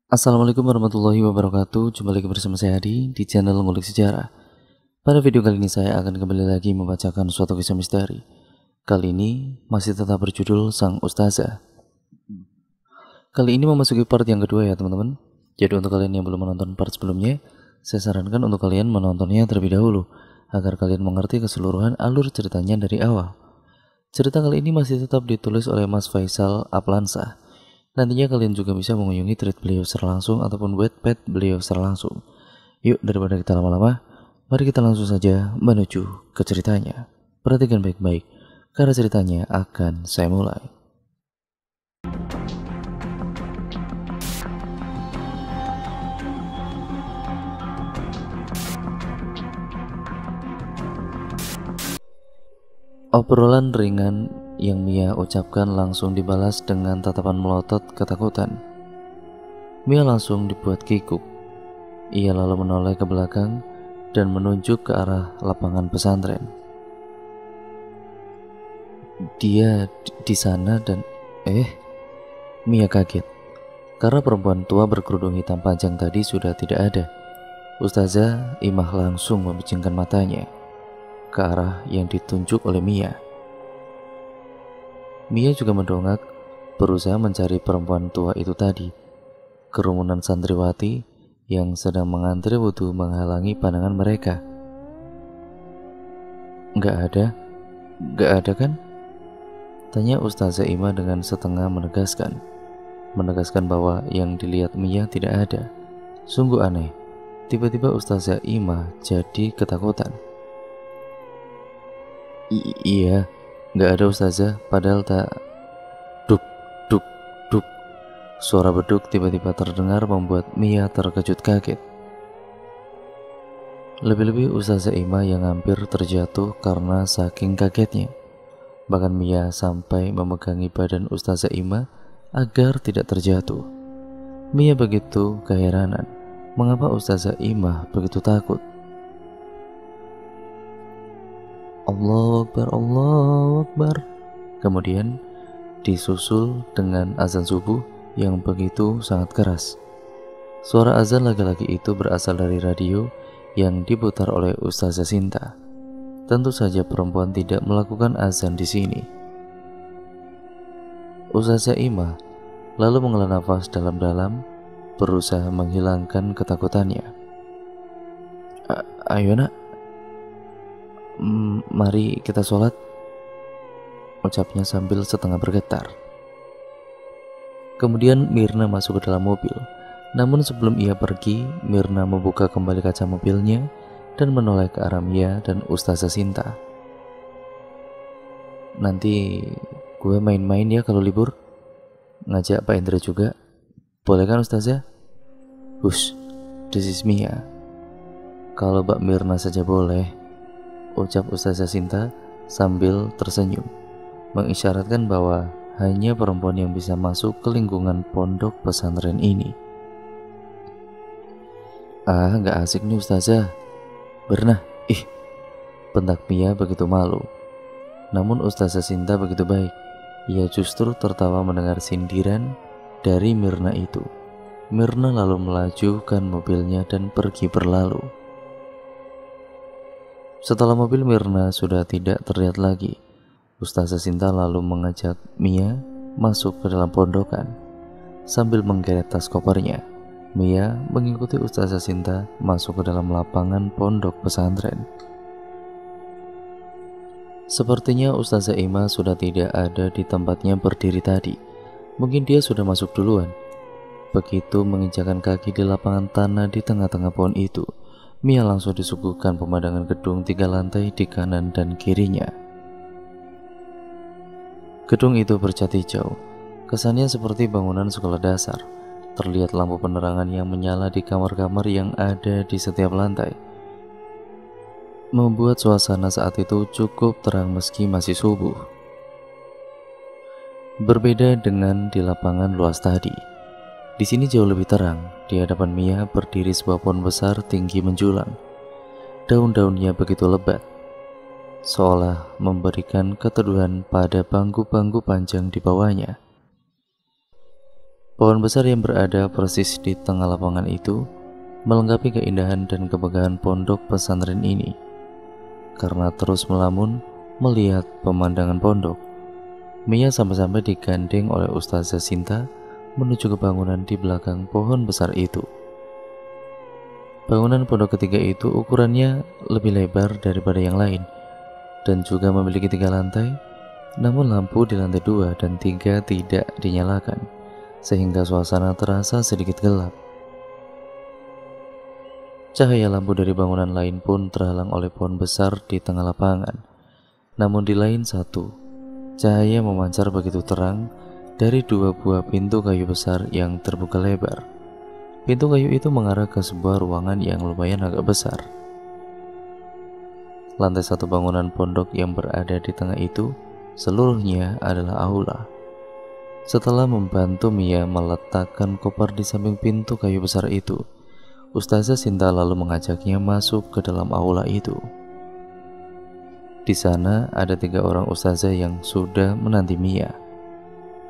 Assalamualaikum warahmatullahi wabarakatuh. Jumpa lagi bersama saya Adi di channel Ngulik Sejarah. Pada video kali ini saya akan kembali lagi membacakan suatu kisah misteri. Kali ini masih tetap berjudul Sang Ustazah. Kali ini memasuki part yang kedua ya teman-teman. Jadi untuk kalian yang belum menonton part sebelumnya, saya sarankan untuk kalian menontonnya terlebih dahulu agar kalian mengerti keseluruhan alur ceritanya dari awal. Cerita kali ini masih tetap ditulis oleh Mas Faisal Aplansa. Nantinya kalian juga bisa mengunjungi thread beliau secara langsung ataupun Wattpad beliau secara langsung. Yuk daripada kita lama-lama, mari kita langsung saja menuju ke ceritanya. Perhatikan baik-baik, karena ceritanya akan saya mulai. Obrolan ringan yang Mia ucapkan langsung dibalas dengan tatapan melotot ketakutan. Mia langsung dibuat kikuk. Ia lalu menoleh ke belakang dan menunjuk ke arah lapangan pesantren. Dia di sana dan Mia kaget karena perempuan tua berkerudung hitam panjang tadi sudah tidak ada. Ustazah Imah langsung membicingkan matanya ke arah yang ditunjuk oleh Mia. Mia juga mendongak, berusaha mencari perempuan tua itu tadi. Kerumunan santriwati yang sedang mengantri wudhu menghalangi pandangan mereka. Gak ada kan? Tanya Ustazah Imah dengan setengah menegaskan bahwa yang dilihat Mia tidak ada. Sungguh aneh, tiba-tiba Ustazah Imah jadi ketakutan. Iya, gak ada Ustazah, padahal tak. Duk, duk, duk. Suara beduk tiba-tiba terdengar membuat Mia terkejut kaget. Lebih-lebih Ustazah Imah yang hampir terjatuh karena saking kagetnya. Bahkan Mia sampai memegangi badan Ustazah Imah agar tidak terjatuh. Mia begitu keheranan, mengapa Ustazah Imah begitu takut. Allahu Akbar, Allahu Akbar. Kemudian disusul dengan azan subuh yang begitu sangat keras. Suara azan laki-laki itu berasal dari radio yang diputar oleh Ustazah Sinta. Tentu saja perempuan tidak melakukan azan di sini. Ustazah Imah lalu menghela nafas dalam-dalam, berusaha menghilangkan ketakutannya. Ayo nak, mari kita sholat, ucapnya sambil setengah bergetar. Kemudian Mirna masuk ke dalam mobil. Namun sebelum ia pergi, Mirna membuka kembali kaca mobilnya dan menoleh ke arah Mia dan Ustazah Sinta. Nanti gue main-main ya kalau libur. Ngajak Pak Indra juga. Boleh kan Ustazah? Hush, this is Mia. Kalau Mbak Mirna saja boleh, ucap Ustazah Sinta sambil tersenyum, mengisyaratkan bahwa hanya perempuan yang bisa masuk ke lingkungan pondok pesantren ini. Gak asik nih Ustazah. Bernah, bentak Mia begitu malu. Namun Ustazah Sinta begitu baik. Ia justru tertawa mendengar sindiran dari Mirna itu. Mirna lalu melajukan mobilnya dan pergi berlalu. Setelah mobil Mirna sudah tidak terlihat lagi, Ustazah Sinta lalu mengajak Mia masuk ke dalam pondokan. Sambil menggeret tas kopernya, Mia mengikuti Ustazah Sinta masuk ke dalam lapangan pondok pesantren. Sepertinya Ustazah Imah sudah tidak ada di tempatnya berdiri tadi. Mungkin dia sudah masuk duluan. Begitu menginjakan kaki di lapangan tanah di tengah-tengah pohon itu, Mia langsung disuguhkan pemandangan gedung 3 lantai di kanan dan kirinya. Gedung itu bercat hijau. Kesannya seperti bangunan sekolah dasar. Terlihat lampu penerangan yang menyala di kamar-kamar yang ada di setiap lantai, membuat suasana saat itu cukup terang meski masih subuh. Berbeda dengan di lapangan luas tadi. Di sini jauh lebih terang. Di hadapan Mia berdiri sebuah pohon besar tinggi menjulang. Daun-daunnya begitu lebat, seolah memberikan keteduhan pada bangku-bangku panjang di bawahnya. Pohon besar yang berada persis di tengah lapangan itu melengkapi keindahan dan kemegahan pondok pesantren ini. Karena terus melamun melihat pemandangan pondok, Mia sampai-sampai digandeng oleh Ustazah Sinta menuju ke bangunan di belakang pohon besar itu. Bangunan pondok ketiga itu ukurannya lebih lebar daripada yang lain dan juga memiliki 3 lantai, namun lampu di lantai 2 dan 3 tidak dinyalakan, sehingga suasana terasa sedikit gelap. Cahaya lampu dari bangunan lain pun terhalang oleh pohon besar di tengah lapangan. Namun di lain satu, cahaya memancar begitu terang dari 2 buah pintu kayu besar yang terbuka lebar. Pintu kayu itu mengarah ke sebuah ruangan yang lumayan agak besar. Lantai 1 bangunan pondok yang berada di tengah itu seluruhnya adalah aula. Setelah membantu Mia meletakkan koper di samping pintu kayu besar itu, Ustazah Sinta lalu mengajaknya masuk ke dalam aula itu. Di sana ada 3 orang ustazah yang sudah menanti Mia.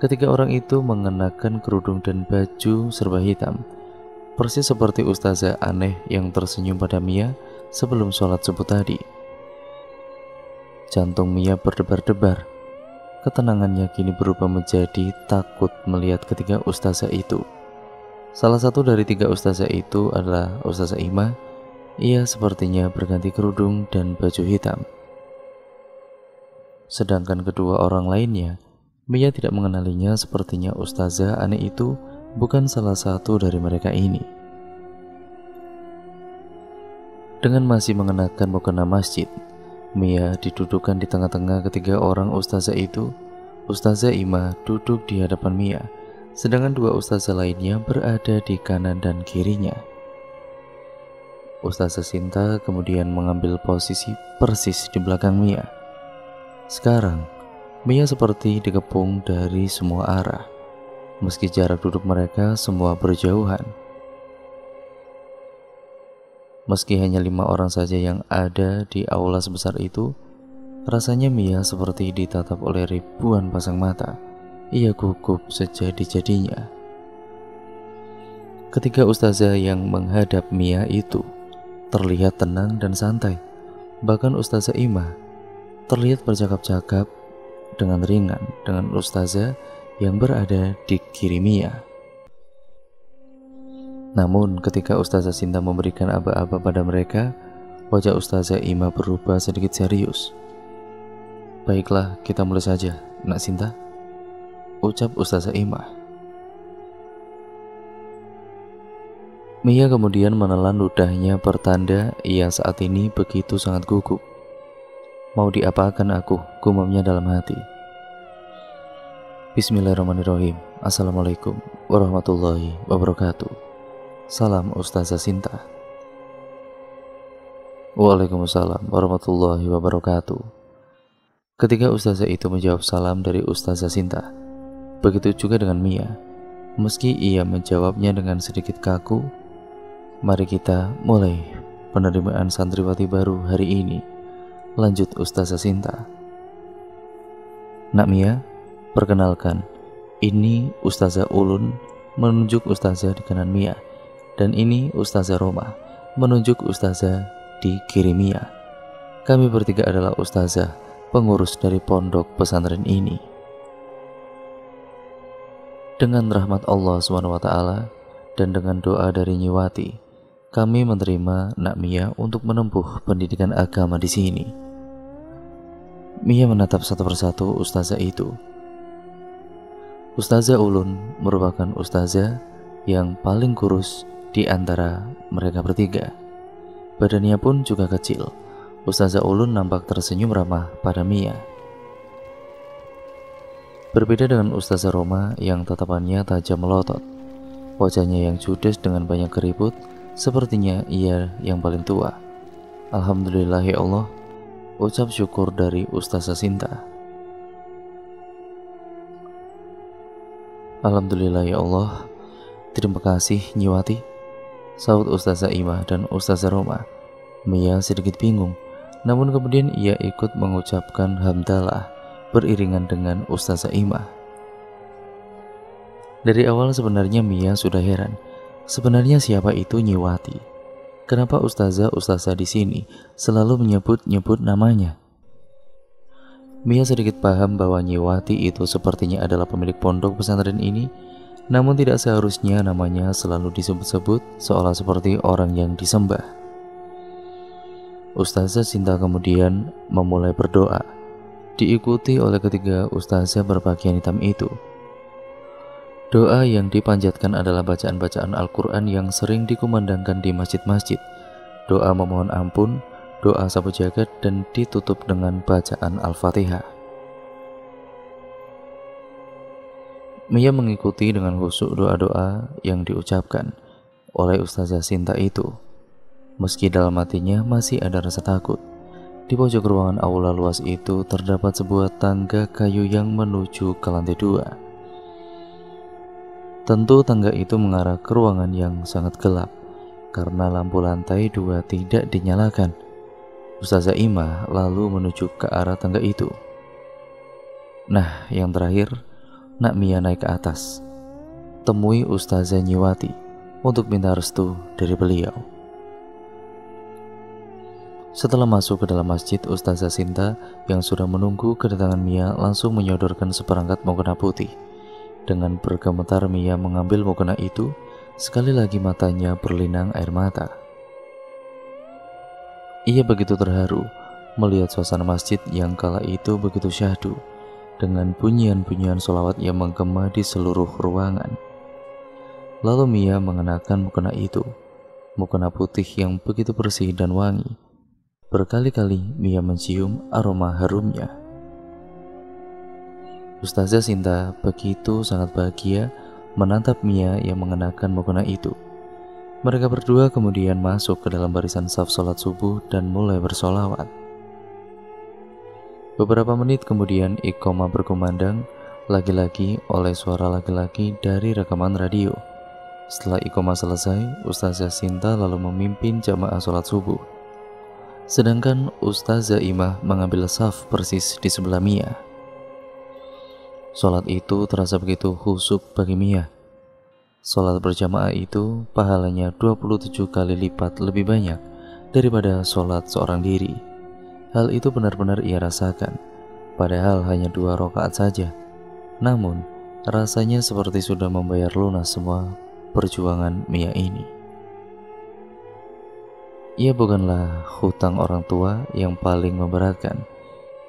Ketiga orang itu mengenakan kerudung dan baju serba hitam, persis seperti ustazah aneh yang tersenyum pada Mia sebelum sholat subuh tadi. Jantung Mia berdebar-debar. Ketenangannya kini berubah menjadi takut melihat ketiga ustazah itu. Salah satu dari 3 ustazah itu adalah Ustazah Ima. Ia sepertinya berganti kerudung dan baju hitam. Sedangkan kedua orang lainnya, Mia tidak mengenalinya, sepertinya ustazah aneh itu bukan salah satu dari mereka ini. Dengan masih mengenakan mukena masjid, Mia didudukkan di tengah-tengah ketiga orang ustazah itu. Ustazah Ima duduk di hadapan Mia, sedangkan 2 ustazah lainnya berada di kanan dan kirinya. Ustazah Sinta kemudian mengambil posisi persis di belakang Mia. Sekarang, Mia seperti dikepung dari semua arah, meski jarak duduk mereka semua berjauhan. Meski hanya 5 orang saja yang ada di aula sebesar itu, rasanya Mia seperti ditatap oleh ribuan pasang mata. Ia gugup sejadi-jadinya. Ketiga ustazah yang menghadap Mia itu terlihat tenang dan santai. Bahkan Ustazah Ima terlihat bercakap-cakap dengan ringan dengan ustazah yang berada di kiri Mia. Namun ketika Ustazah Sinta memberikan aba-aba pada mereka, wajah Ustazah Ima berubah sedikit serius. "Baiklah, kita mulai saja, Nak Sinta," ucap Ustazah Ima. Mia kemudian menelan ludahnya pertanda ia saat ini begitu sangat gugup. "Mau diapakan aku?" gumamnya dalam hati. Bismillahirrahmanirrahim. Assalamualaikum warahmatullahi wabarakatuh. Salam Ustazah Sinta. Waalaikumsalam warahmatullahi wabarakatuh. Ketika ustazah itu menjawab salam dari Ustazah Sinta, begitu juga dengan Mia. Meski ia menjawabnya dengan sedikit kaku, "Mari kita mulai penerimaan santriwati baru hari ini," lanjut Ustazah Sinta. "Nak Mia, perkenalkan, ini Ustazah Ulun," menunjuk ustazah di kanan Mia, "dan ini Ustazah Roma," menunjuk ustazah di kiri Mia. "Kami bertiga adalah ustazah pengurus dari pondok pesantren ini." Dengan rahmat Allah SWT dan dengan doa dari Nyiwati, kami menerima Nak Mia untuk menempuh pendidikan agama di sini. Mia menatap satu persatu ustazah itu. Ustazah Ulun merupakan ustazah yang paling kurus di antara mereka bertiga. Badannya pun juga kecil. Ustazah Ulun nampak tersenyum ramah pada Mia. Berbeda dengan Ustazah Roma yang tatapannya tajam melotot. Wajahnya yang judes dengan banyak keriput, sepertinya ia yang paling tua. "Alhamdulillah ya Allah," ucap syukur dari Ustazah Sinta. "Alhamdulillah ya Allah, terima kasih Nyiwati," sahut Ustazah Ima dan Ustazah Roma. Mia sedikit bingung, namun kemudian ia ikut mengucapkan hamdalah beriringan dengan Ustazah Ima. Dari awal sebenarnya Mia sudah heran. Sebenarnya siapa itu Nyiwati? Kenapa ustazah di sini selalu menyebut-nyebut namanya? Mia sedikit paham bahwa Nyiwati itu sepertinya adalah pemilik pondok pesantren ini, namun tidak seharusnya namanya selalu disebut-sebut seolah seperti orang yang disembah. Ustazah Sinta kemudian memulai berdoa, diikuti oleh ketiga ustazah berpakaian hitam itu. Doa yang dipanjatkan adalah bacaan-bacaan Al-Quran yang sering dikumandangkan di masjid-masjid. Doa memohon ampun, doa sapu jagat, dan ditutup dengan bacaan Al-Fatihah. Mia mengikuti dengan khusyuk doa-doa yang diucapkan oleh Ustazah Sinta itu. Meski dalam hatinya masih ada rasa takut. Di pojok ruangan aula luas itu terdapat sebuah tangga kayu yang menuju ke lantai 2. Tentu tangga itu mengarah ke ruangan yang sangat gelap karena lampu lantai 2 tidak dinyalakan. Ustazah Imah lalu menuju ke arah tangga itu. Nah, yang terakhir, Nak Mia naik ke atas. Temui Ustazah Nyiwati untuk minta restu dari beliau. Setelah masuk ke dalam masjid, Ustazah Sinta yang sudah menunggu kedatangan Mia langsung menyodorkan seperangkat mukena putih. Dengan bergemetar Mia mengambil mukena itu, sekali lagi matanya berlinang air mata. Ia begitu terharu melihat suasana masjid yang kala itu begitu syahdu, dengan bunyian-bunyian sholawat yang menggema di seluruh ruangan. Lalu Mia mengenakan mukena itu, mukena putih yang begitu bersih dan wangi. Berkali-kali Mia mencium aroma harumnya. Ustazah Sinta begitu sangat bahagia menatap Mia yang mengenakan mukena itu. Mereka berdua kemudian masuk ke dalam barisan saf sholat subuh dan mulai bersolawat. Beberapa menit kemudian iqomah berkumandang lagi-lagi oleh suara laki-laki dari rekaman radio. Setelah iqomah selesai, Ustazah Sinta lalu memimpin jamaah sholat subuh. Sedangkan Ustazah Imah mengambil saf persis di sebelah Mia. Sholat itu terasa begitu khusyuk bagi Mia. Sholat berjamaah itu pahalanya 27 kali lipat lebih banyak daripada sholat seorang diri. Hal itu benar-benar ia rasakan, padahal hanya 2 rakaat saja. Namun, rasanya seperti sudah membayar lunas semua perjuangan Mia ini. Ia bukanlah hutang orang tua yang paling memberatkan,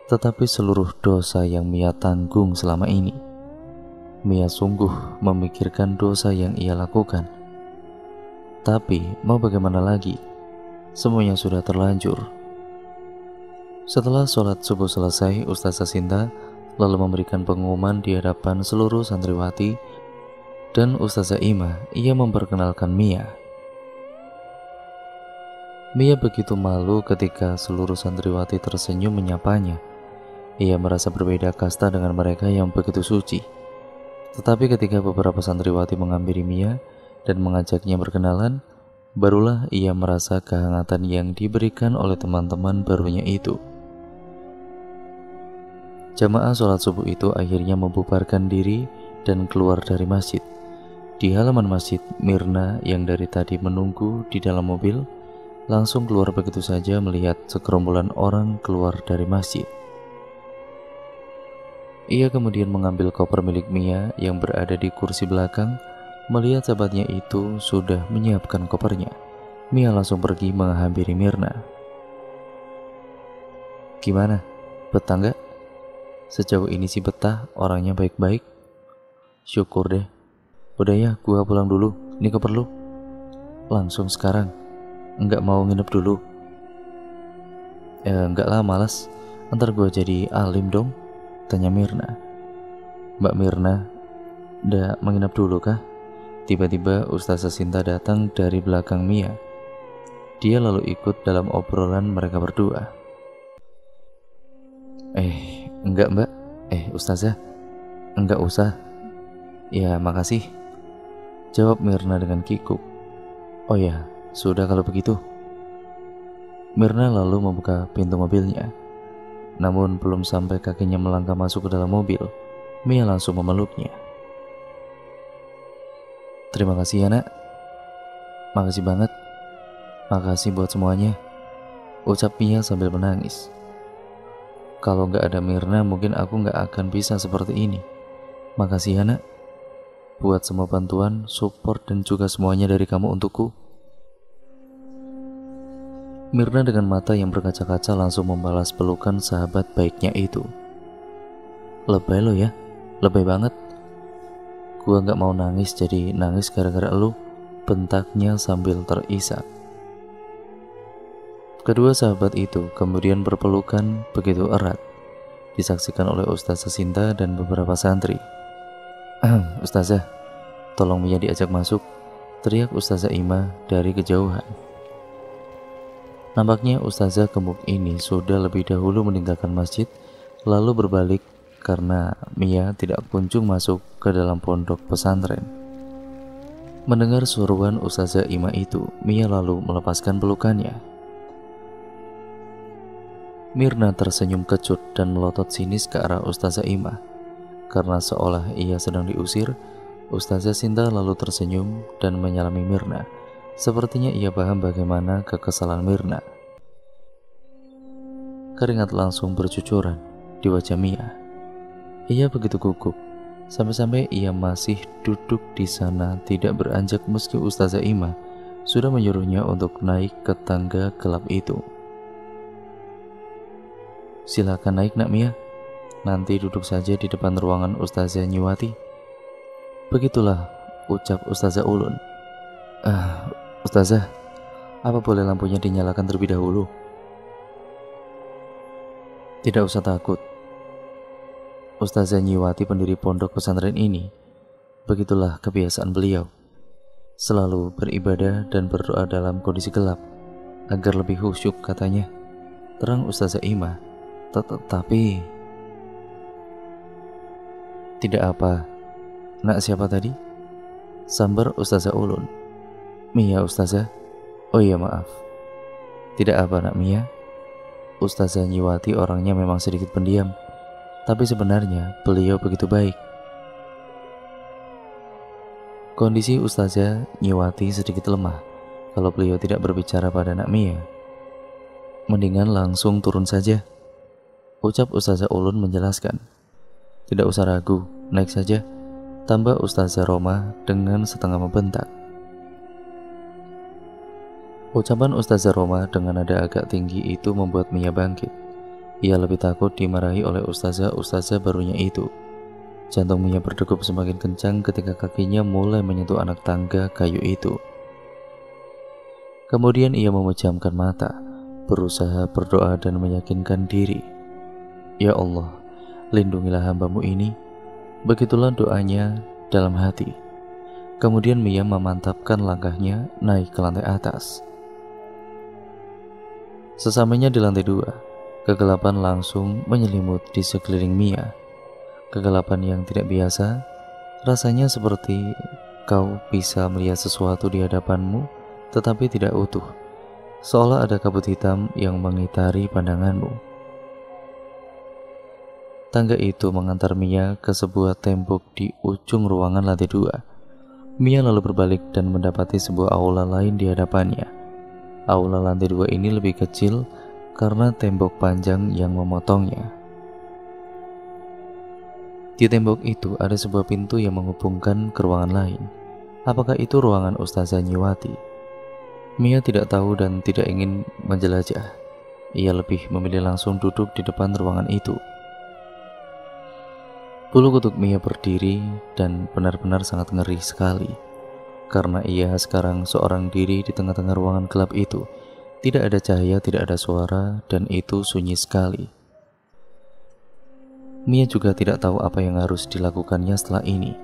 tetapi seluruh dosa yang Mia tanggung selama ini. Mia sungguh memikirkan dosa yang ia lakukan. Tapi mau bagaimana lagi? Semuanya sudah terlanjur. Setelah sholat subuh selesai, Ustazah Sinta lalu memberikan pengumuman di hadapan seluruh santriwati dan Ustazah Imah. Ia memperkenalkan Mia. Mia begitu malu ketika seluruh santriwati tersenyum menyapanya. Ia merasa berbeda kasta dengan mereka yang begitu suci. Tetapi ketika beberapa santriwati menghampiri Mia dan mengajaknya berkenalan, barulah ia merasa kehangatan yang diberikan oleh teman-teman barunya itu. Jamaah sholat subuh itu akhirnya membubarkan diri dan keluar dari masjid. Di halaman masjid, Mirna yang dari tadi menunggu di dalam mobil langsung keluar begitu saja melihat segerombolan orang keluar dari masjid. Ia kemudian mengambil koper milik Mia yang berada di kursi belakang. Melihat sahabatnya itu sudah menyiapkan kopernya, Mia langsung pergi menghampiri Mirna. Gimana? Betah nggak? Sejauh ini sih betah, orangnya baik-baik. Syukur deh. Udah ya, gua pulang dulu. Ini koper lu. Langsung sekarang? Nggak mau nginep dulu? Nggak lah, malas. Ntar gua jadi alim dong, tanya Mirna. Mbak Mirna, udah menginap dulu kah? Tiba-tiba Ustazah Sinta datang dari belakang Mia. Dia lalu ikut dalam obrolan mereka berdua. Enggak mbak. Ustazah, enggak usah. Ya makasih, jawab Mirna dengan kikuk. Oh ya, sudah kalau begitu. Mirna lalu membuka pintu mobilnya. Namun belum sampai kakinya melangkah masuk ke dalam mobil, Mia langsung memeluknya. Terima kasih ya nak. Makasih banget. Makasih buat semuanya, ucap Mia sambil menangis. Kalau gak ada Mirna mungkin aku gak akan bisa seperti ini. Makasih ya nak, buat semua bantuan, support dan juga semuanya dari kamu untukku. Mirna dengan mata yang berkaca-kaca langsung membalas pelukan sahabat baiknya itu. Lebay lo ya, lebay banget. Gua gak mau nangis jadi nangis gara-gara lu, bentaknya sambil terisak. Kedua sahabat itu kemudian berpelukan begitu erat, disaksikan oleh Ustazah Sinta dan beberapa santri. Ustazah, tolong Mia diajak masuk, teriak Ustazah Ima dari kejauhan. Nampaknya Ustazah gemuk ini sudah lebih dahulu meninggalkan masjid, lalu berbalik karena Mia tidak kunjung masuk ke dalam pondok pesantren. Mendengar suruhan Ustazah Ima itu, Mia lalu melepaskan pelukannya. Mirna tersenyum kecut dan melotot sinis ke arah Ustazah Ima. Karena seolah ia sedang diusir, Ustazah Sinta lalu tersenyum dan menyalami Mirna. Sepertinya ia paham bagaimana kekesalan Mirna. Keringat langsung bercucuran di wajah Mia. Ia begitu gugup, sampai-sampai ia masih duduk di sana tidak beranjak meski Ustazah Ima sudah menyuruhnya untuk naik ke tangga gelap itu. Silakan naik nak Mia, nanti duduk saja di depan ruangan Ustazah Nyiwati. Begitulah ucap Ustazah Ulun. Ustazah, apa boleh lampunya dinyalakan terlebih dahulu? Tidak usah takut. Ustazah Nyiwati pendiri pondok pesantren ini, begitulah kebiasaan beliau. Selalu beribadah dan berdoa dalam kondisi gelap, agar lebih khusyuk katanya. Terang Ustazah Ima. Tapi tidak apa. Nak siapa tadi? Sambar Ustazah Ulun. Mia Ustazah. Oh iya maaf. Tidak apa nak Mia. Ustazah Nyiwati orangnya memang sedikit pendiam, tapi sebenarnya beliau begitu baik. Kondisi Ustazah Nyiwati sedikit lemah. Kalau beliau tidak berbicara pada nak Mia, mendingan langsung turun saja, ucap Ustazah Ulun menjelaskan. Tidak usah ragu, naik saja, tambah Ustazah Roma dengan setengah membentak. Ucapan Ustazah Roma dengan nada agak tinggi itu membuat Mia bangkit. Ia lebih takut dimarahi oleh ustazah barunya itu. Jantung Mia berdegup semakin kencang ketika kakinya mulai menyentuh anak tangga kayu itu. Kemudian ia memejamkan mata, berusaha berdoa dan meyakinkan diri. Ya Allah, lindungilah hambamu ini. Begitulah doanya dalam hati. Kemudian Mia memantapkan langkahnya naik ke lantai atas. Sesampainya di lantai 2, kegelapan langsung menyelimut di sekeliling Mia. Kegelapan yang tidak biasa, rasanya seperti kau bisa melihat sesuatu di hadapanmu tetapi tidak utuh, seolah ada kabut hitam yang mengitari pandanganmu. Tangga itu mengantar Mia ke sebuah tembok di ujung ruangan lantai 2. Mia lalu berbalik dan mendapati sebuah aula lain di hadapannya. Aula lantai 2 ini lebih kecil karena tembok panjang yang memotongnya. Di tembok itu ada sebuah pintu yang menghubungkan ke ruangan lain. Apakah itu ruangan Ustazah Nyiwati? Mia tidak tahu dan tidak ingin menjelajah. Ia lebih memilih langsung duduk di depan ruangan itu. Bulu kuduk Mia berdiri dan benar-benar sangat ngeri sekali. Karena ia sekarang seorang diri di tengah-tengah ruangan gelap itu. Tidak ada cahaya, tidak ada suara, dan itu sunyi sekali. Mia juga tidak tahu apa yang harus dilakukannya setelah ini.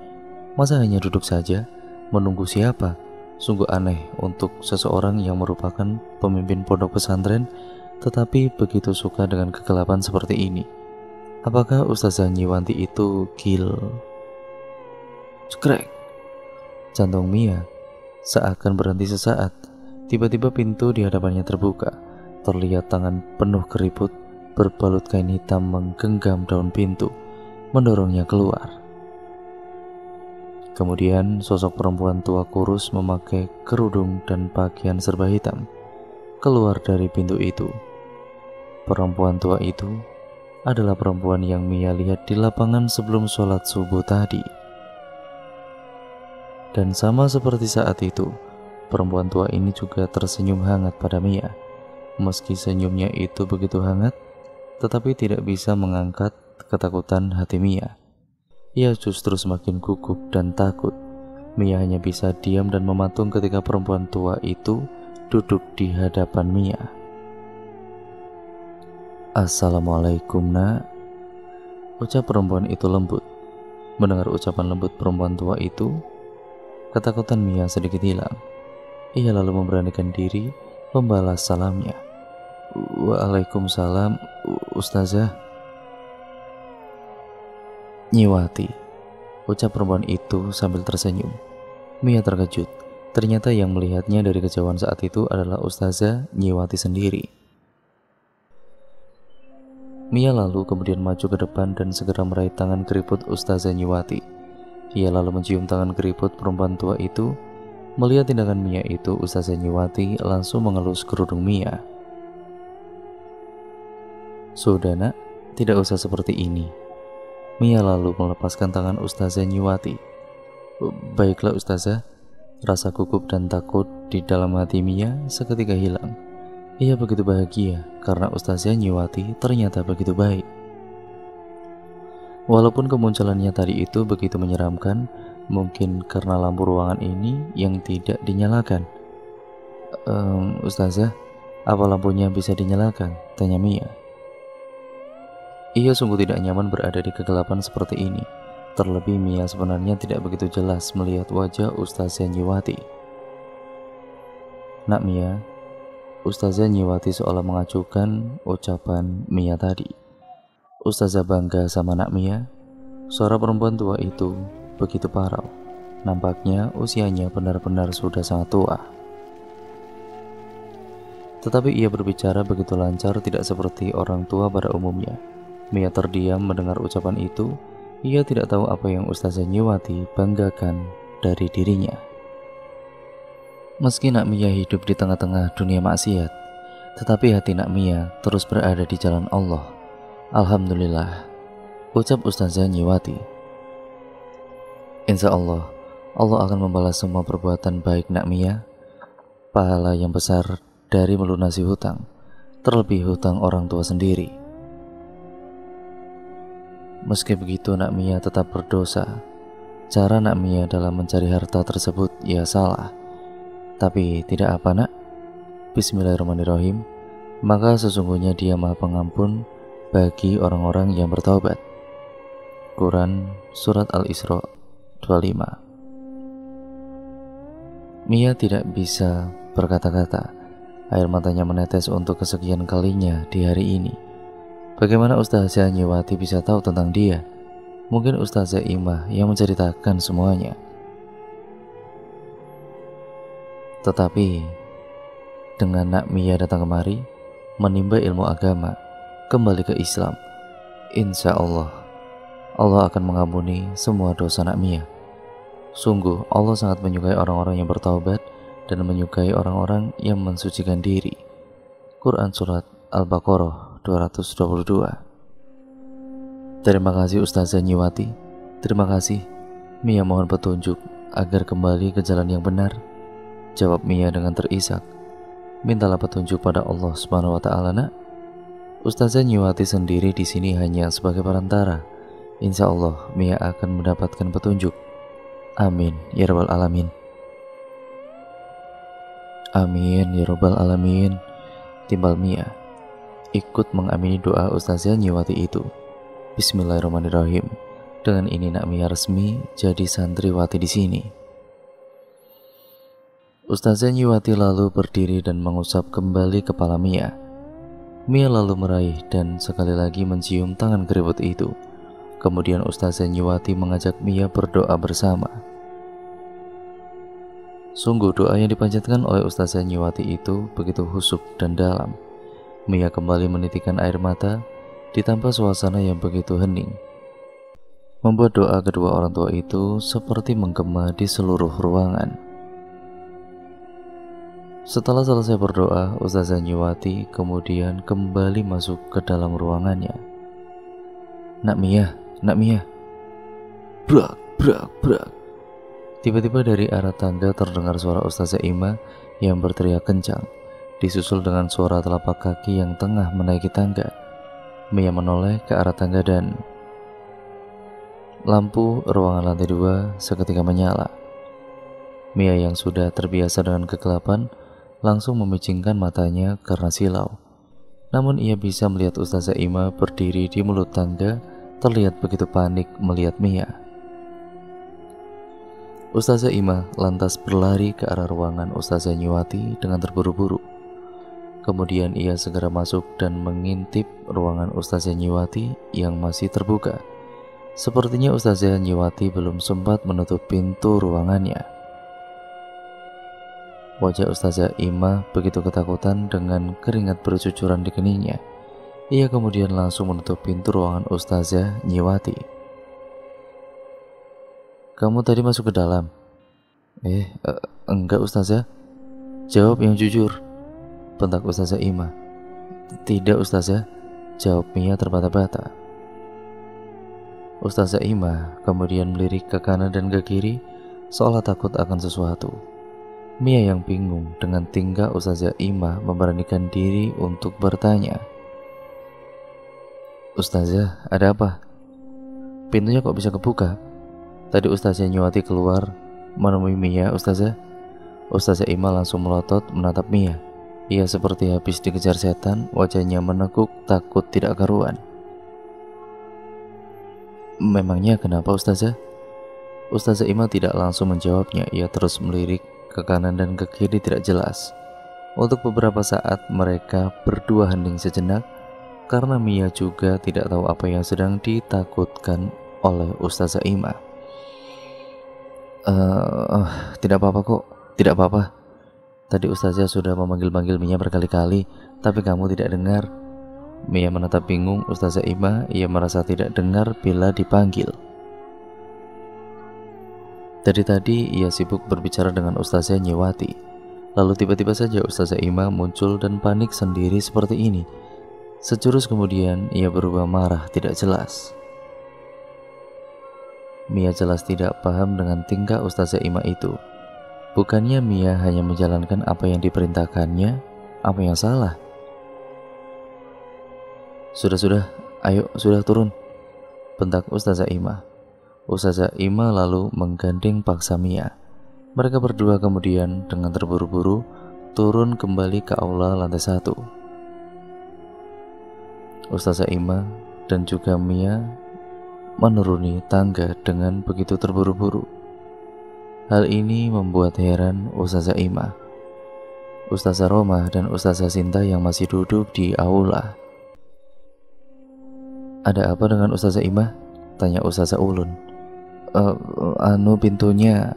Masa hanya duduk saja, menunggu siapa? Sungguh aneh untuk seseorang yang merupakan pemimpin pondok pesantren, tetapi begitu suka dengan kegelapan seperti ini. Apakah Ustazah Nyiwati itu gil? Cekrek. Jantung Mia seakan berhenti sesaat. Tiba-tiba pintu di hadapannya terbuka. Terlihat tangan penuh keriput berbalut kain hitam menggenggam daun pintu, mendorongnya keluar. Kemudian sosok perempuan tua kurus memakai kerudung dan pakaian serba hitam keluar dari pintu itu. Perempuan tua itu adalah perempuan yang Mia lihat di lapangan sebelum sholat subuh tadi. Dan sama seperti saat itu, perempuan tua ini juga tersenyum hangat pada Mia. Meski senyumnya itu begitu hangat, tetapi tidak bisa mengangkat ketakutan hati Mia. Ia justru semakin gugup dan takut. Mia hanya bisa diam dan mematung ketika perempuan tua itu duduk di hadapan Mia. "Assalamualaikum, Nak," ucap perempuan itu lembut. Mendengar ucapan lembut perempuan tua itu, ketakutan Mia sedikit hilang. Ia lalu memberanikan diri membalas salamnya. "Waalaikumsalam, Ustazah." "Nyiwati," ucap perempuan itu sambil tersenyum. Mia terkejut. Ternyata yang melihatnya dari kejauhan saat itu adalah Ustazah Nyiwati sendiri. Mia lalu kemudian maju ke depan dan segera meraih tangan keriput Ustazah Nyiwati. Ia lalu mencium tangan keriput perempuan tua itu. Melihat tindakan Mia itu, Ustazah Nyiwati langsung mengelus kerudung Mia. "Sudah, Nak, tidak usah seperti ini." Mia lalu melepaskan tangan Ustazah Nyiwati. "Baiklah Ustazah." Rasa gugup dan takut di dalam hati Mia seketika hilang. Ia begitu bahagia karena Ustazah Nyiwati ternyata begitu baik. Walaupun kemunculannya tadi itu begitu menyeramkan, mungkin karena lampu ruangan ini yang tidak dinyalakan. Ustazah, apa lampunya bisa dinyalakan?" tanya Mia. Ia sungguh tidak nyaman berada di kegelapan seperti ini. Terlebih Mia sebenarnya tidak begitu jelas melihat wajah Ustazah Nyiwati. "Nak Mia," Ustazah Nyiwati seolah mengacuhkan ucapan Mia tadi. Ustazah bangga sama Nak Mia. Suara perempuan tua itu begitu parau. Nampaknya usianya benar-benar sudah sangat tua. Tetapi ia berbicara begitu lancar, tidak seperti orang tua pada umumnya. Mia terdiam mendengar ucapan itu. Ia tidak tahu apa yang Ustazah Nyiwati banggakan dari dirinya. Meski Nak Mia hidup di tengah-tengah dunia maksiat, tetapi hati Nak Mia terus berada di jalan Allah. "Alhamdulillah," ucap Ustazah Nyiwati. "Insya Allah, Allah akan membalas semua perbuatan baik Nak Mia. Pahala yang besar dari melunasi hutang, terlebih hutang orang tua sendiri." Meski begitu, Nak Mia tetap berdosa. Cara Nak Mia dalam mencari harta tersebut ya salah. Tapi tidak apa, Nak. Bismillahirrahmanirrahim. Maka sesungguhnya Dia Maha Pengampun bagi orang-orang yang bertaubat. Quran Surat Al-Isra 25. Mia tidak bisa berkata-kata. Air matanya menetes untuk kesekian kalinya di hari ini. Bagaimana Ustazah Nyiwati bisa tahu tentang dia? Mungkin Ustazah Imah yang menceritakan semuanya. Tetapi dengan Nak Mia datang kemari, menimba ilmu agama, kembali ke Islam, insya Allah, Allah akan mengampuni semua dosa Nak Mia. Sungguh Allah sangat menyukai orang-orang yang bertaubat dan menyukai orang-orang yang mensucikan diri. Quran Surat Al-Baqarah 222. Terima kasih Ustazah Nyiwati. Terima kasih. Mia mohon petunjuk agar kembali ke jalan yang benar. Jawab Mia dengan terisak. Mintalah petunjuk pada Allah Subhanahu wa Ta'ala, Nak. Ustazah Nyiwati sendiri di sini hanya sebagai perantara. Insya Allah Mia akan mendapatkan petunjuk. Amin ya rabbal alamin. Amin ya rabbal alamin. Timbal Mia ikut mengamini doa Ustazah Nyiwati itu. Bismillahirrahmanirrahim. Dengan ini Nak Mia resmi jadi santriwati di sini. Ustazah Nyiwati lalu berdiri dan mengusap kembali kepala Mia. Mia lalu meraih dan sekali lagi mencium tangan keriput itu. Kemudian Ustazah Nyiwati mengajak Mia berdoa bersama. Sungguh doa yang dipanjatkan oleh Ustazah Nyiwati itu begitu khusyuk dan dalam. Mia kembali menitikkan air mata di tanpa suasana yang begitu hening. membuat doa kedua orang tua itu seperti menggema di seluruh ruangan. Setelah selesai berdoa, Ustazah Nyiwati kemudian kembali masuk ke dalam ruangannya. Nak Mia, Nak Mia. Brak, brak, brak. Tiba-tiba dari arah tangga terdengar suara Ustazah Ima yang berteriak kencang, disusul dengan suara telapak kaki yang tengah menaiki tangga. Mia menoleh ke arah tangga dan lampu ruangan lantai 2 seketika menyala. Mia yang sudah terbiasa dengan kegelapan langsung memicingkan matanya karena silau. Namun ia bisa melihat Ustazah Ima berdiri di mulut tangga, terlihat begitu panik melihat Mia. Ustazah Ima lantas berlari ke arah ruangan Ustazah Nyiwati dengan terburu-buru. Kemudian ia segera masuk dan mengintip ruangan Ustazah Nyiwati yang masih terbuka. Sepertinya Ustazah Nyiwati belum sempat menutup pintu ruangannya. Wajah Ustazah Ima begitu ketakutan dengan keringat bercucuran di keningnya. Ia kemudian langsung menutup pintu ruangan Ustazah Nyiwati. Kamu tadi masuk ke dalam? Enggak Ustazah. Jawab yang jujur, bentak Ustazah Ima. Tidak Ustazah, jawab Mia terbata-bata. Ustazah Ima kemudian melirik ke kanan dan ke kiri seolah takut akan sesuatu. Mia yang bingung dengan tingkah Ustazah Ima memberanikan diri untuk bertanya. Ustazah, ada apa? Pintunya kok bisa kebuka? Tadi Ustazah Nyiwati keluar menemui Mia, Ustazah. Ustazah Ima langsung melotot menatap Mia. Ia seperti habis dikejar setan, wajahnya menekuk takut tidak karuan. Memangnya kenapa Ustazah? Ustazah Ima tidak langsung menjawabnya. Ia terus melirik ke kanan dan ke kiri tidak jelas. Untuk beberapa saat mereka berdua hening sejenak, karena Mia juga tidak tahu apa yang sedang ditakutkan oleh Ustazah Ima. Tidak apa-apa kok, tidak apa-apa. Tadi Ustazah sudah memanggil-manggil Mia berkali-kali, tapi kamu tidak dengar. Mia menatap bingung Ustazah Ima. Ia merasa tidak dengar bila dipanggil. Dari tadi ia sibuk berbicara dengan Ustazah Nyiwati. Lalu tiba-tiba saja Ustazah Ima muncul dan panik sendiri seperti ini. Sejurus kemudian ia berubah marah tidak jelas. Mia jelas tidak paham dengan tingkah Ustazah Ima itu. Bukannya Mia hanya menjalankan apa yang diperintahkannya? Apa yang salah? Sudah, ayo sudah turun, bentak Ustazah Ima. Ustazah Ima lalu menggandeng paksa Mia. Mereka berdua kemudian dengan terburu-buru turun kembali ke aula lantai 1. Ustazah Ima dan juga Mia menuruni tangga dengan begitu terburu-buru. Hal ini membuat heran Ustazah Ima, Ustazah Roma dan Ustazah Sinta yang masih duduk di aula. Ada apa dengan Ustazah Ima? Tanya Ustazah Ulun. Pintunya.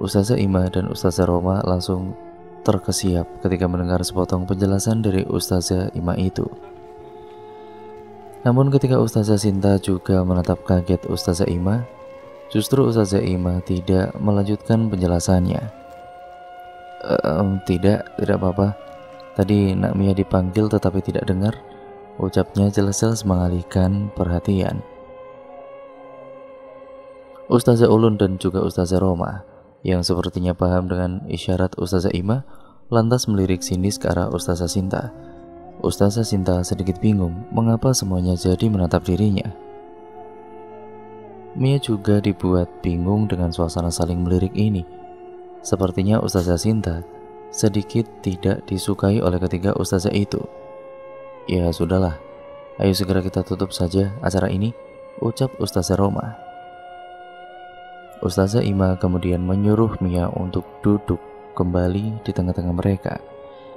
Ustazah Ima dan Ustazah Roma langsung terkesiap ketika mendengar sepotong penjelasan dari Ustazah Ima itu. Namun ketika Ustazah Sinta juga menatap kaget Ustazah Ima, justru Ustazah Ima tidak melanjutkan penjelasannya. Tidak apa-apa. Tadi Nak Mia dipanggil tetapi tidak dengar, ucapnya jelas-jelas mengalihkan perhatian. Ustazah Ulun dan juga Ustazah Roma yang sepertinya paham dengan isyarat Ustazah Ima lantas melirik sinis ke arah Ustazah Sinta. Ustazah Sinta sedikit bingung mengapa semuanya jadi menatap dirinya. Mia juga dibuat bingung dengan suasana saling melirik ini. Sepertinya Ustazah Sinta sedikit tidak disukai oleh ketiga ustazah itu. Ya sudahlah, ayo segera kita tutup saja acara ini, ucap Ustazah Roma. Ustazah Ima kemudian menyuruh Mia untuk duduk kembali di tengah-tengah mereka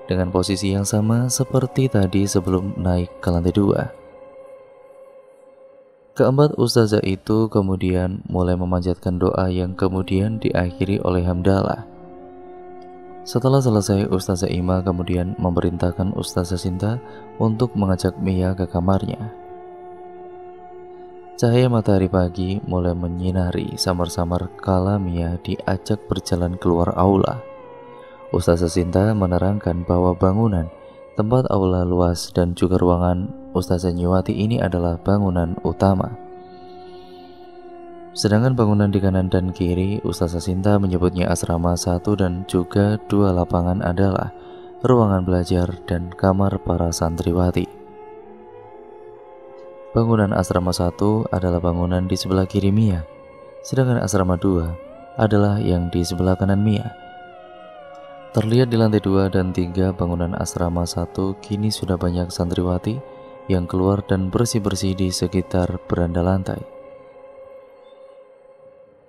dengan posisi yang sama seperti tadi sebelum naik ke lantai 2. Keempat ustazah itu kemudian mulai memanjatkan doa yang kemudian diakhiri oleh hamdalah. Setelah selesai, Ustazah Ima kemudian memerintahkan Ustazah Sinta untuk mengajak Mia ke kamarnya. Cahaya matahari pagi mulai menyinari samar-samar kala Mia diajak berjalan keluar aula. Ustazah Sinta menerangkan bahwa bangunan, tempat aula luas dan juga ruangan Ustazah Nyiwati ini adalah bangunan utama. Sedangkan bangunan di kanan dan kiri Ustazah Sinta menyebutnya asrama 1 dan juga 2 lapangan adalah ruangan belajar dan kamar para santriwati. Bangunan asrama 1 adalah bangunan di sebelah kiri Mia, sedangkan asrama 2 adalah yang di sebelah kanan Mia. Terlihat di lantai 2 dan 3 bangunan asrama 1 kini sudah banyak santriwati yang keluar dan bersih-bersih di sekitar beranda lantai.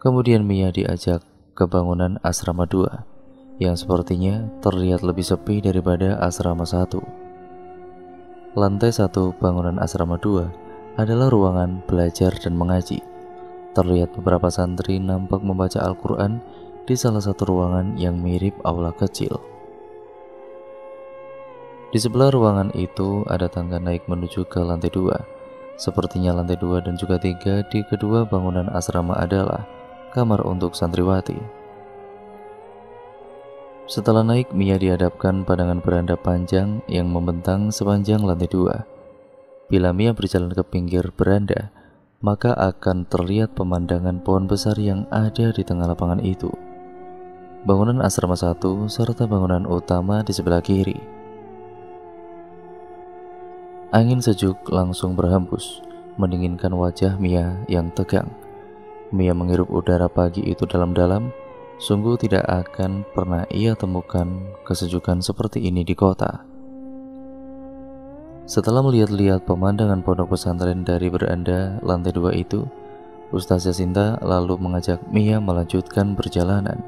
Kemudian Mia diajak ke bangunan asrama 2 yang sepertinya terlihat lebih sepi daripada asrama 1. Lantai 1 bangunan asrama 2 adalah ruangan belajar dan mengaji. Terlihat beberapa santri nampak membaca Al-Quran di salah satu ruangan yang mirip aula kecil. Di sebelah ruangan itu ada tangga naik menuju ke lantai 2. Sepertinya lantai 2 dan juga 3 di kedua bangunan asrama adalah kamar untuk santriwati. Setelah naik, Mia dihadapkan pandangan beranda panjang yang membentang sepanjang lantai 2. Bila Mia berjalan ke pinggir beranda, maka akan terlihat pemandangan pohon besar yang ada di tengah lapangan itu. Bangunan asrama 1 serta bangunan utama di sebelah kiri. Angin sejuk langsung berhembus, mendinginkan wajah Mia yang tegang. Mia menghirup udara pagi itu dalam-dalam. Sungguh tidak akan pernah ia temukan kesejukan seperti ini di kota. Setelah melihat-lihat pemandangan pondok pesantren dari beranda lantai 2 itu, Ustazah Sinta lalu mengajak Mia melanjutkan perjalanan.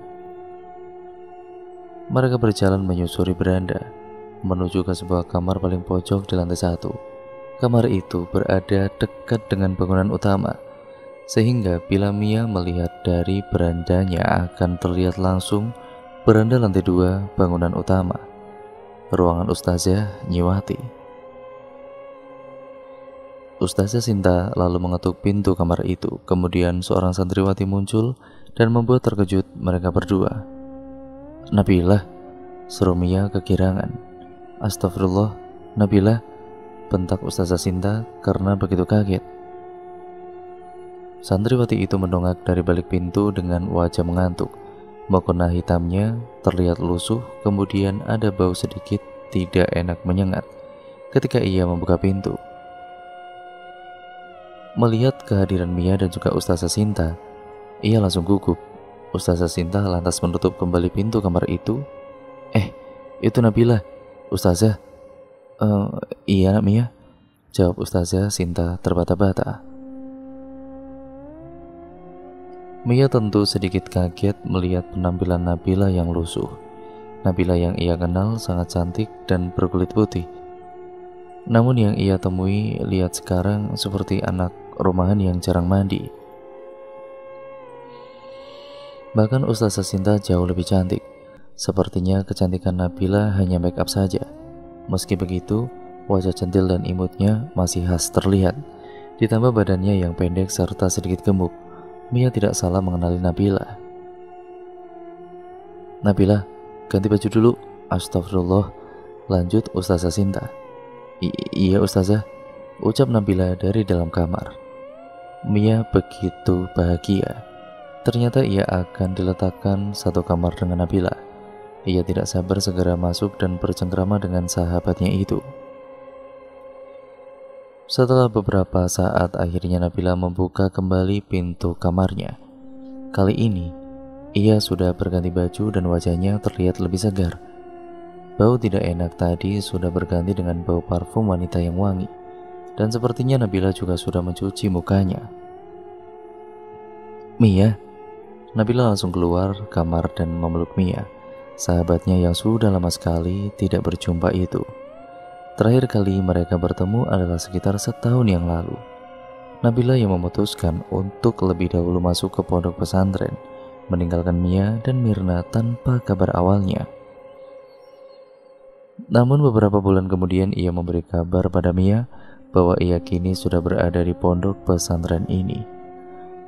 Mereka berjalan menyusuri beranda, menuju ke sebuah kamar paling pojok di lantai 1. Kamar itu berada dekat dengan bangunan utama, sehingga bila Mia melihat dari berandanya akan terlihat langsung beranda lantai 2 bangunan utama, ruangan Ustazah Nyiwati. Ustazah Sinta lalu mengetuk pintu kamar itu. Kemudian seorang santriwati muncul dan membuat terkejut mereka berdua. "Nabilah," seru Mia kegirangan. "Astagfirullah, Nabilah," bentak Ustazah Sinta karena begitu kaget. Santriwati itu mendongak dari balik pintu dengan wajah mengantuk. Mukena hitamnya terlihat lusuh, kemudian ada bau sedikit tidak enak menyengat ketika ia membuka pintu. Melihat kehadiran Mia dan juga Ustazah Sinta, ia langsung gugup. Ustazah Sinta lantas menutup kembali pintu kamar itu. Itu Nabilah, Ustazah." Iya Mia," jawab Ustazah Sinta terbata-bata. Mia tentu sedikit kaget melihat penampilan Nabilah yang lusuh. Nabilah yang ia kenal sangat cantik dan berkulit putih. Namun yang ia temui lihat sekarang seperti anak rumahan yang jarang mandi. Bahkan Ustazah Sinta jauh lebih cantik. Sepertinya kecantikan Nabilah hanya make up saja. Meski begitu, wajah centil dan imutnya masih khas terlihat. Ditambah badannya yang pendek serta sedikit gemuk, Mia tidak salah mengenali Nabilah. "Nabilah, ganti baju dulu." "Astagfirullah," lanjut Ustazah Sinta. Iya Ustazah," ucap Nabilah dari dalam kamar. Mia begitu bahagia. Ternyata ia akan diletakkan satu kamar dengan Nabilah. Ia tidak sabar segera masuk dan bercengkrama dengan sahabatnya itu. Setelah beberapa saat, akhirnya Nabilah membuka kembali pintu kamarnya. Kali ini, ia sudah berganti baju dan wajahnya terlihat lebih segar. Bau tidak enak tadi sudah berganti dengan bau parfum wanita yang wangi. Dan sepertinya Nabilah juga sudah mencuci mukanya. "Mia," Nabilah langsung keluar kamar dan memeluk Mia, sahabatnya yang sudah lama sekali tidak berjumpa itu. Terakhir kali mereka bertemu adalah sekitar setahun yang lalu. Nabilah yang memutuskan untuk lebih dahulu masuk ke pondok pesantren, meninggalkan Mia dan Mirna tanpa kabar awalnya. Namun beberapa bulan kemudian ia memberi kabar pada Mia bahwa ia kini sudah berada di pondok pesantren ini.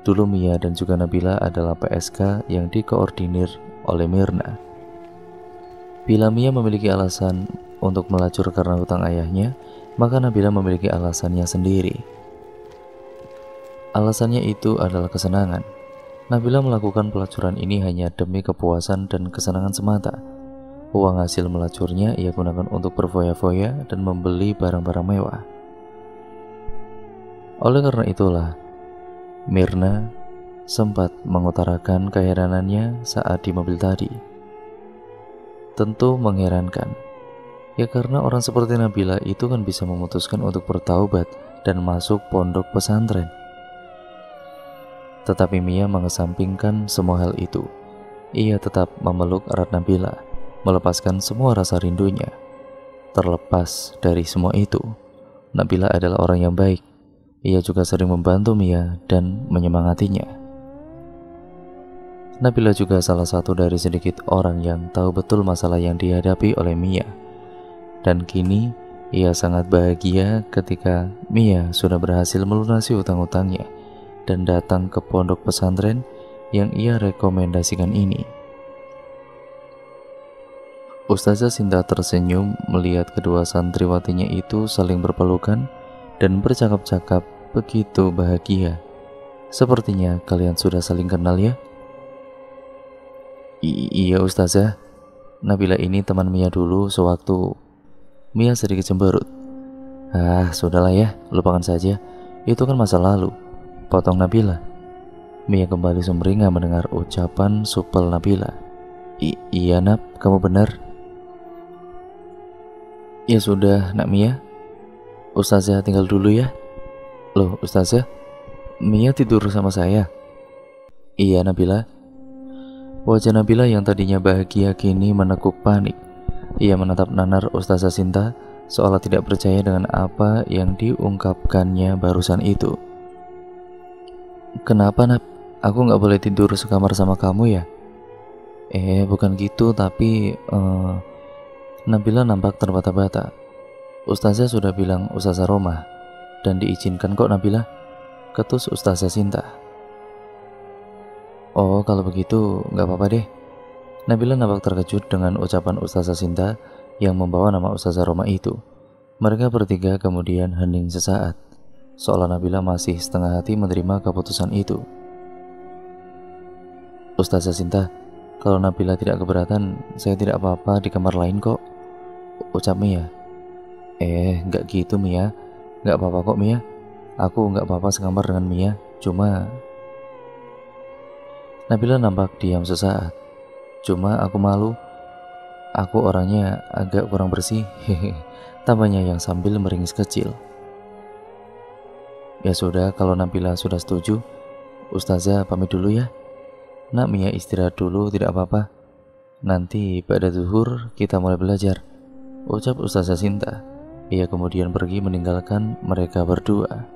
Dulu Mia dan juga Nabila adalah PSK yang dikoordinir oleh Mirna. Bila Mia memiliki alasan untuk melacur karena hutang ayahnya, maka Nabila memiliki alasannya sendiri. Alasannya itu adalah kesenangan. Nabila melakukan pelacuran ini hanya demi kepuasan dan kesenangan semata. Uang hasil melacurnya ia gunakan untuk berfoya-foya dan membeli barang-barang mewah. Oleh karena itulah, Mirna sempat mengutarakan keheranannya saat di mobil tadi. Tentu mengherankan, ya karena orang seperti Nabila itu kan bisa memutuskan untuk bertaubat dan masuk pondok pesantren. Tetapi Mia mengesampingkan semua hal itu. Ia tetap memeluk erat Nabila, melepaskan semua rasa rindunya. Terlepas dari semua itu, Nabila adalah orang yang baik. Ia juga sering membantu Mia dan menyemangatinya. Nabila juga salah satu dari sedikit orang yang tahu betul masalah yang dihadapi oleh Mia. Dan kini ia sangat bahagia ketika Mia sudah berhasil melunasi hutang-hutangnya dan datang ke pondok pesantren yang ia rekomendasikan ini. Ustazah Sinta tersenyum melihat kedua santriwatinya itu saling berpelukan dan bercakap-cakap begitu bahagia. Sepertinya kalian sudah saling kenal ya? Iya Ustazah, Nabila ini teman Mia dulu sewaktu. Mia sedikit cemberut. Sudahlah ya, lupakan saja. Itu kan masa lalu, potong Nabila. Mia kembali sumringah mendengar ucapan supel Nabila. Iya Nab, kamu benar. Ya sudah Nak Mia, Ustazah tinggal dulu ya. Loh Ustazah, Mia tidur sama saya? Iya Nabila. Wajah Nabila yang tadinya bahagia kini menekuk panik. Ia menatap nanar Ustazah Sinta seolah tidak percaya dengan apa yang diungkapkannya barusan itu. Kenapa Nab? Aku gak boleh tidur sekamar sama kamu ya? Bukan gitu, tapi Nabila nampak terbata-bata. Ustazah sudah bilang Ustazah Roma dan diizinkan kok Nabila, ketus Ustazah Sinta. Oh kalau begitu gak apa-apa deh. Nabila nampak terkejut dengan ucapan Ustazah Sinta yang membawa nama Ustazah Roma itu. Mereka bertiga kemudian hening sesaat, seolah Nabila masih setengah hati menerima keputusan itu. Ustazah Sinta, kalau Nabila tidak keberatan, saya tidak apa-apa di kamar lain kok, ucap Mia. Gak gitu Mia, gak apa-apa kok Mia. Aku gak apa-apa sekamar dengan Mia, cuma... Nabila nampak diam sesaat. Cuma aku malu. Aku orangnya agak kurang bersih, tambahnya yang sambil meringis kecil. Ya sudah, kalau Nabila sudah setuju, Ustazah pamit dulu ya. Nak Mia istirahat dulu, tidak apa-apa. Nanti pada zuhur kita mulai belajar, ucap Ustazah Sinta. Ia kemudian pergi meninggalkan mereka berdua.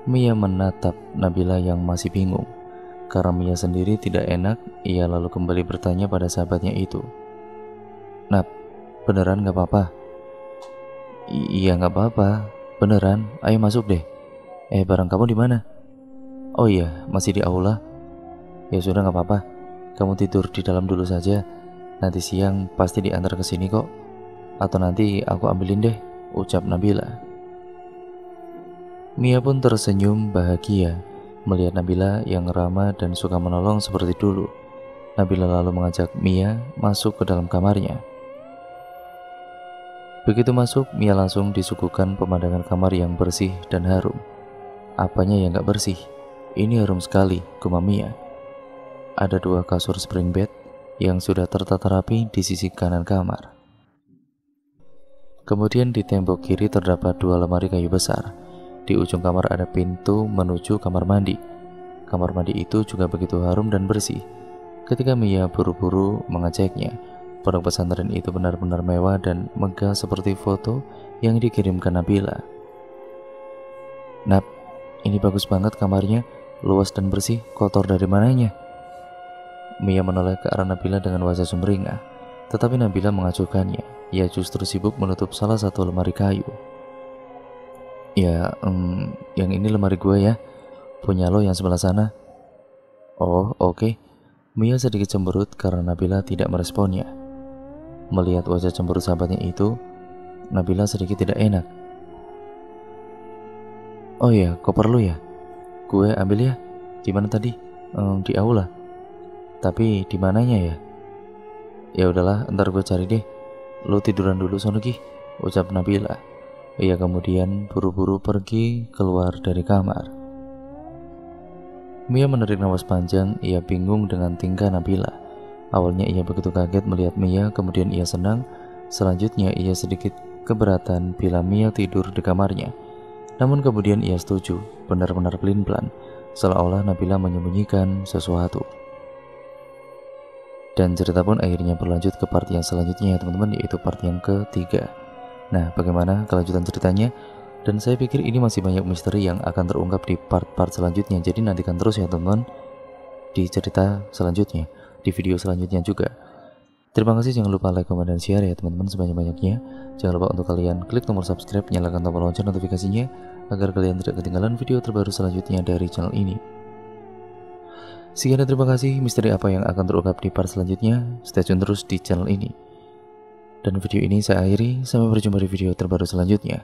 Mia menatap Nabila yang masih bingung. Karena Mia sendiri tidak enak, ia lalu kembali bertanya pada sahabatnya itu. Nab, beneran gak apa-apa? Iya gak apa-apa, beneran, ayo masuk deh. Barang kamu di mana? Oh iya, masih di aula. Ya sudah gak apa-apa, kamu tidur di dalam dulu saja. Nanti siang pasti diantar ke sini kok. Atau nanti aku ambilin deh, ucap Nabila. Mia pun tersenyum bahagia melihat Nabila yang ramah dan suka menolong seperti dulu. Nabila lalu mengajak Mia masuk ke dalam kamarnya. Begitu masuk, Mia langsung disuguhkan pemandangan kamar yang bersih dan harum. Apanya yang gak bersih? Ini harum sekali, gumam Mia. Ada 2 kasur spring bed yang sudah tertata rapi di sisi kanan kamar. Kemudian di tembok kiri terdapat 2 lemari kayu besar. Di ujung kamar ada pintu menuju kamar mandi. Kamar mandi itu juga begitu harum dan bersih. Ketika Mia buru-buru mengeceknya, pondok pesantren itu benar-benar mewah dan megah seperti foto yang dikirimkan Nabila. Nab, ini bagus banget kamarnya, luas dan bersih, kotor dari mananya? Mia menoleh ke arah Nabila dengan wajah sumringah, tetapi Nabila mengacuhkannya. Ia justru sibuk menutup salah satu lemari kayu. Ya, yang ini lemari gue ya. Punya lo yang sebelah sana. Oh, oke. Mia sedikit cemberut karena Nabila tidak meresponnya. Melihat wajah cemberut sahabatnya itu, Nabila sedikit tidak enak. Oh iya, koper lu ya? Gue ambil ya. Di mana tadi? Di aula. Tapi di mananya ya? Ya udahlah, ntar gue cari deh. Lu tiduran dulu sono Gi, ucap Nabila. Ia kemudian buru-buru pergi keluar dari kamar. Mia menarik napas panjang. Ia bingung dengan tingkah Nabila. Awalnya ia begitu kaget melihat Mia, kemudian ia senang. Selanjutnya ia sedikit keberatan bila Mia tidur di kamarnya. Namun kemudian ia setuju, benar-benar pelin-pelan, seolah-olah Nabila menyembunyikan sesuatu. Dan cerita pun akhirnya berlanjut ke part yang selanjutnya ya teman-teman, yaitu part yang ketiga. Nah, bagaimana kelanjutan ceritanya? Dan saya pikir ini masih banyak misteri yang akan terungkap di part-part selanjutnya. Jadi nantikan terus ya teman-teman di cerita selanjutnya, di video selanjutnya juga. Terima kasih, jangan lupa like, comment, dan share ya teman-teman sebanyak-banyaknya. Jangan lupa untuk kalian klik tombol subscribe, nyalakan tombol lonceng notifikasinya agar kalian tidak ketinggalan video terbaru selanjutnya dari channel ini. Sekian dan terima kasih. Misteri apa yang akan terungkap di part selanjutnya? Stay tune terus di channel ini. Dan video ini saya akhiri, sampai berjumpa di video terbaru selanjutnya.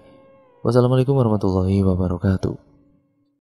Wassalamualaikum warahmatullahi wabarakatuh.